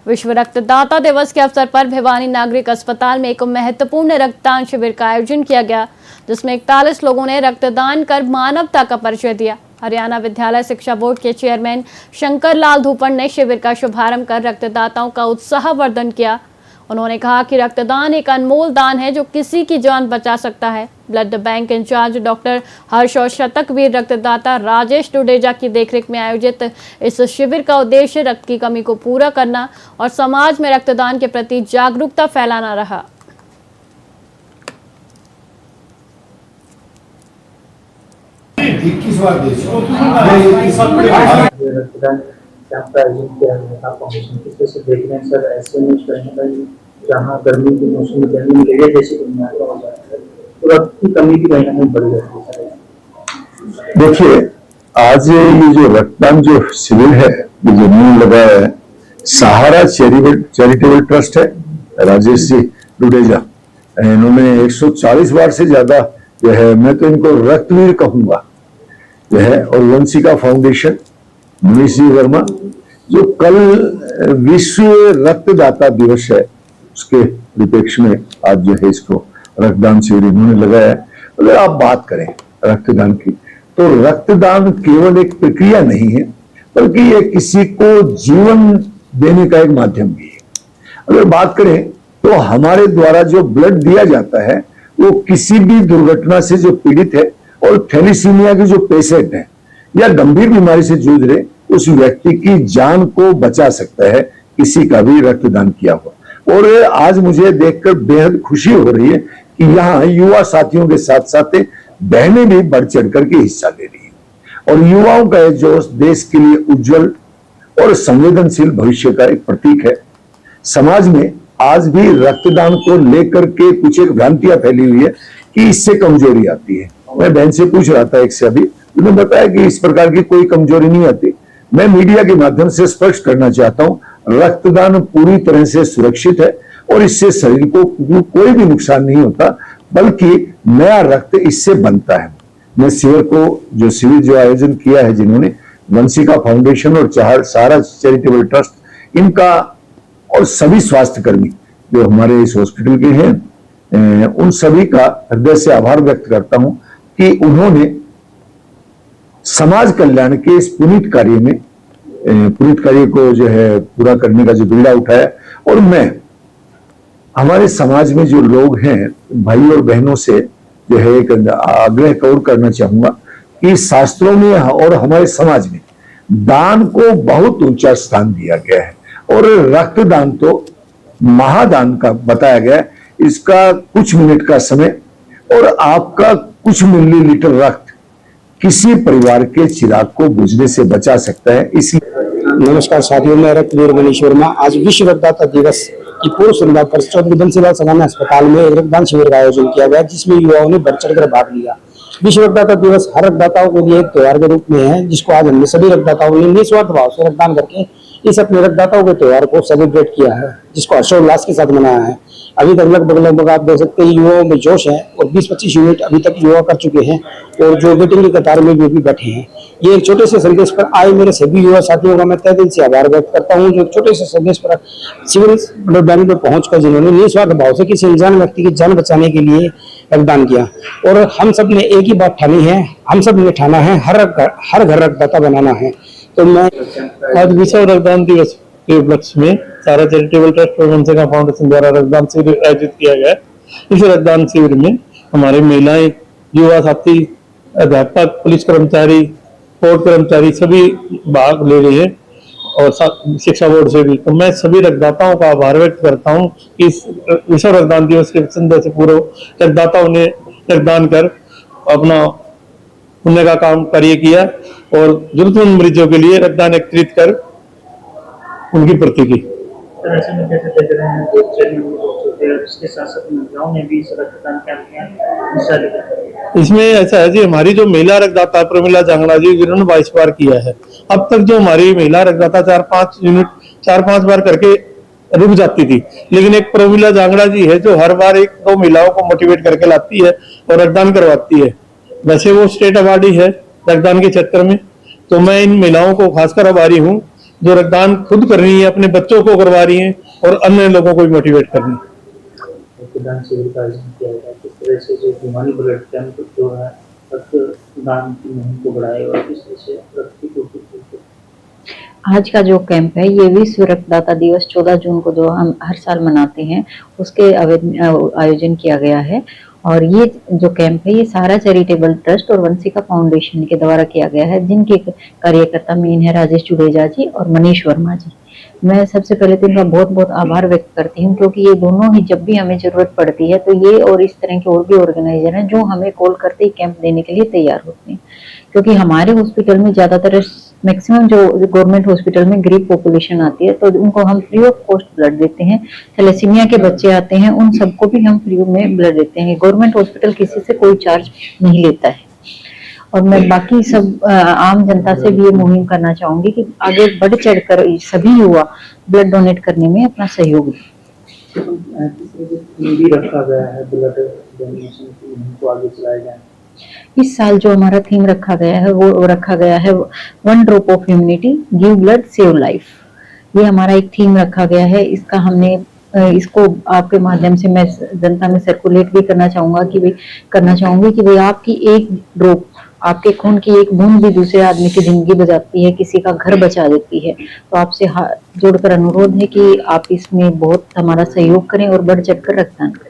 विश्व रक्तदाता दिवस के अवसर पर भिवानी नागरिक अस्पताल में एक महत्वपूर्ण रक्तदान शिविर का आयोजन किया गया, जिसमें 41 लोगों ने रक्तदान कर मानवता का परिचय दिया। हरियाणा विद्यालय शिक्षा बोर्ड के चेयरमैन शंकर लाल धूपड़ ने शिविर का शुभारंभ कर रक्तदाताओं का उत्साहवर्धन किया। उन्होंने कहा कि रक्तदान एक अनमोल दान है जो किसी की जान बचा सकता है। ब्लड बैंक इंचार्ज डॉक्टर हर्ष और शतकवीर रक्तदाता राजेश डुडेजा की देखरेख में आयोजित इस शिविर का उद्देश्य रक्त की कमी को पूरा करना और समाज में रक्तदान के प्रति जागरूकता फैलाना रहा। जहाँ गर्मी के मौसम में गर्मी मलेरिया जैसी बीमारियां हो जाती है तो रक्त की कमी की कहीं ना कहीं बढ़ जाती है। देखिए, आज ये जो रक्तदान जो शिविर है, ये जो नींव लगाया है, सहारा चैरिटेबल ट्रस्ट है, राजेश जी डुडेजा, इन्होंने 140 बार से ज्यादा जो है, मैं तो इनको रक्तवीर कहूंगा जो है, और वंशिका फाउंडेशन मनीष जी वर्मा, जो कल विश्व रक्तदाता दिवस है उसके परिप्रेक्ष्य में आज जो है इसको रक्तदान शिविर इन्होंने लगाया है। अगर आप बात करें रक्तदान की, तो रक्तदान केवल एक प्रक्रिया नहीं है, बल्कि ये किसी को जीवन देने का एक माध्यम भी है। अगर बात करें तो हमारे द्वारा जो ब्लड दिया जाता है वो किसी भी दुर्घटना से जो पीड़ित है और थैलीसीमिया के जो पेशेंट है या गंभीर बीमारी से जूझ रहे, उस व्यक्ति की जान को बचा सकता है किसी का भी रक्तदान किया हुआ। और आज मुझे देखकर बेहद खुशी हो रही है कि यहाँ युवा साथियों के साथ साथ बहनें भी बढ़ चढ़ करके हिस्सा ले रही है और युवाओं का जोश देश के लिए उज्जवल और संवेदनशील भविष्य का एक प्रतीक है। समाज में आज भी रक्तदान को लेकर के कुछ एक भ्रांतियां फैली हुई है कि इससे कमजोरी आती है। मैं बहन से पूछ रहा था एक से अभी, उन्होंने बताया कि इस प्रकार की कोई कमजोरी नहीं आती। मैं मीडिया के माध्यम से स्पष्ट करना चाहता हूं, रक्तदान पूरी तरह से सुरक्षित है और इससे शरीर को कोई भी नुकसान नहीं होता, बल्कि नया रक्त इससे बनता है। मैं शिविर जो आयोजन किया है, जिन्होंने वंशिका फाउंडेशन और सहारा चैरिटेबल ट्रस्ट, इनका और सभी स्वास्थ्य कर्मी जो हमारे इस हॉस्पिटल के हैं, उन सभी का हृदय से आभार व्यक्त करता हूं कि उन्होंने समाज कल्याण के इस पुनीत कार्य को जो है पूरा करने का जो बीड़ा उठाया। और मैं हमारे समाज में जो लोग हैं, भाई और बहनों से जो है एक आग्रह और करना चाहूंगा कि शास्त्रों में और हमारे समाज में दान को बहुत ऊंचा स्थान दिया गया है और रक्तदान तो महादान का बताया गया है। इसका कुछ मिनट का समय और आपका कुछ मिलीलीटर रक्त किसी परिवार के चिराग को बुझने से बचा सकता है। इसलिए नमस्कार साथियों, मैं रक्तवीर मनीष वर्मा। आज विश्व रक्तदाता दिवस की पूर्व संध्या पर चौधरी बंसीलाल सालाना अस्पताल में एक रक्तदान शिविर का आयोजन किया गया, जिसमें युवाओं ने बढ़ चढ़कर भाग लिया। विश्व रक्तदाता दिवस हर रक्तदाताओं के लिए एक त्योहार के रूप में है, जिसको आज हमने सभी रक्तदाताओं ने निस्वार्थ भाव से रक्तदान करके इस अपने रक्तदाताओं के त्योहार को सेलिब्रेट किया है, जिसको हर्षोल्लास के साथ मनाया है। अभी तक लगभग आप देख सकते हैं युवाओं में जोश है और 20-25 यूनिट अभी तक युवा कर चुके हैं और जो वेटिंग की कतार में भी बैठे हैं। ये एक छोटे से संदेश पर आए मेरे सभी युवा साथियों का मैं तहे दिल से आभार व्यक्त करता हूं, जो छोटे से संदेश पर सिविल ब्लड बैंक में पहुंचकर जिन्होंने निस्वार्थ भाव से किसी अनजान व्यक्ति की जान बचाने के लिए रक्तदान किया। और हम सब ने एक ही बात ठानी है, हम सब ने ठाना है हर घर रक्तदाता बनाना है। तो मैं आज विश्व रक्तदान दिवस के उपलक्ष्य में सहारा चैरिटेबल ट्रस्ट और वंशिका फाउंडेशन द्वारा रक्तदान शिविर आयोजित किया गया। इस रक्तदान शिविर में हमारे महिलाएं, युवा साथी, अध्यापक, पुलिस कर्मचारी, कोर्ट कर्मचारी सभी भाग ले रहे हैं और शिक्षा बोर्ड से भी। तो मैं सभी रक्तदाताओं का आभार व्यक्त करता हूँ कि इस विश्व रक्तदान दिवस के संदर्भ से पूर्व रक्तदाताओं ने रक्तदान कर अपना पुण्य का काम कार्य किया और जरूरतमंद मरीजों के लिए रक्तदान एकत्रित कर उनकी प्रति की। इसमें ऐसा है जी, हमारी जो महिला रक्तदाता प्रमिला जांगड़ा जी, जिन्होंने 22 बार किया है। अब तक जो हमारी महिला रक्तदाता 4-5 बार करके रुक जाती थी, लेकिन एक प्रमिला जांगड़ा जी है जो हर बार 1-2 महिलाओं को मोटिवेट करके लाती है और रक्तदान करवाती है। वैसे वो स्टेट अवार्डी है रक्तदान के क्षेत्र में, तो मैं इन महिलाओं को खासकर आभारी हूँ जो रक्तदान खुद कर रही है, अपने बच्चों को करवा रही हैं और अन्य लोगों को भी मोटिवेट कर रही हैं। रक्तदान शिविर का आयोजन किया गया, किस तरह से जो भिवानी ब्लड कैंप जो है रक्तदान की मुहिम को बढ़ाए और किस तरह से रक्त की पूर्ति की। आज का जो कैंप है ये विश्व रक्तदाता दिवस 14 जून को जो हम हर साल मनाते हैं उसके आयोजन किया गया है। और ये जो कैंप है ये सहारा चैरिटेबल ट्रस्ट और वंशिका फाउंडेशन के द्वारा किया गया है, जिनके कार्यकर्ता मेन है राजेश जुडेजा जी और मनीष वर्मा जी। मैं सबसे पहले तो इनका बहुत बहुत आभार व्यक्त करती हूँ, क्योंकि ये दोनों ही जब भी हमें जरूरत पड़ती है तो ये और इस तरह के और भी ऑर्गेनाइजर हैं जो हमें कॉल करते ही कैंप देने के लिए तैयार होते हैं। क्योंकि हमारे हॉस्पिटल में ज्यादातर मैक्सिमम जो गवर्नमेंट हॉस्पिटल में गरीब पॉपुलेशन आती है तो उनको हम फ्री ऑफ कॉस्ट ब्लड देते हैं। थैलेसीमिया के बच्चे आते हैं उन सबको भी हम फ्री में ब्लड देते हैं। गवर्नमेंट हॉस्पिटल किसी से कोई चार्ज नहीं लेता है। और मैं बाकी सब आम जनता से भी ये मुहिम करना चाहूंगी कि आगे बढ़ चढ़कर सभी युवा ब्लड डोनेट करने में अपना सहयोग दें। भी रखा गया है ब्लड डोनेशन की मुहिम को आगे चलाया जाए। इस साल जो हमारा थीम रखा गया है वो रखा गया है 1 drop of humanity, give blood save life. ये हमारा एक थीम रखा गया है। इसका हमने इसको आपके माध्यम से मैं जनता में सर्कुलेट भी करना चाहूंगी कि भाई आपकी एक ड्रॉप, आपके खून की एक बूंद भी दूसरे आदमी की जिंदगी बचाती है, किसी का घर बचा देती है। तो आपसे हाथ जोड़कर अनुरोध है कि आप इसमें बहुत हमारा सहयोग करें और बढ़ चढ़कर रक्तदान करें।